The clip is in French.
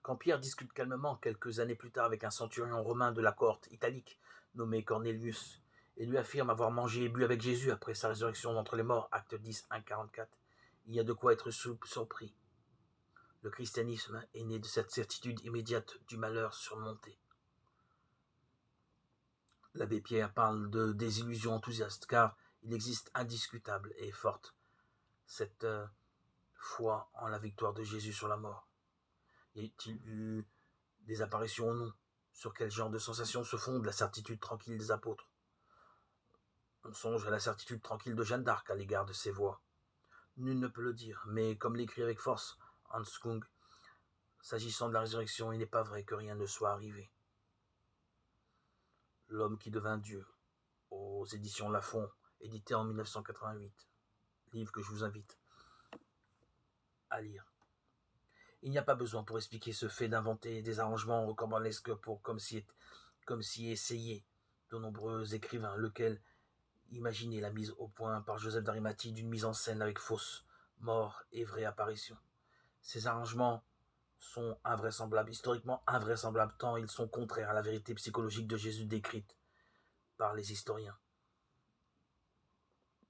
Quand Pierre discute calmement quelques années plus tard avec un centurion romain de la cohorte italique nommé Cornelius, et lui affirme avoir mangé et bu avec Jésus après sa résurrection d'entre les morts, acte 10, 1, 44, il y a de quoi être surpris. Le christianisme est né de cette certitude immédiate du malheur surmonté. L'abbé Pierre parle de désillusion enthousiaste, car il existe indiscutable et forte cette foi en la victoire de Jésus sur la mort. Y a-t-il eu des apparitions ou non? Sur quel genre de sensations se fonde la certitude tranquille des apôtres? On songe à la certitude tranquille de Jeanne d'Arc à l'égard de ses voix. Nul ne peut le dire, mais comme l'écrit avec force Hans Kung, s'agissant de la résurrection, il n'est pas vrai que rien ne soit arrivé. L'homme qui devint Dieu, aux éditions Lafon, édité en 1988, livre que je vous invite à lire. Il n'y a pas besoin pour expliquer ce fait d'inventer des arrangements rocambolesques pour comme si essayaient de nombreux écrivains, lequel imaginaient la mise au point par Joseph d'Arimathie d'une mise en scène avec fausse mort et vraie apparition. Ces arrangements sont invraisemblables, historiquement invraisemblables, tant ils sont contraires à la vérité psychologique de Jésus décrite par les historiens.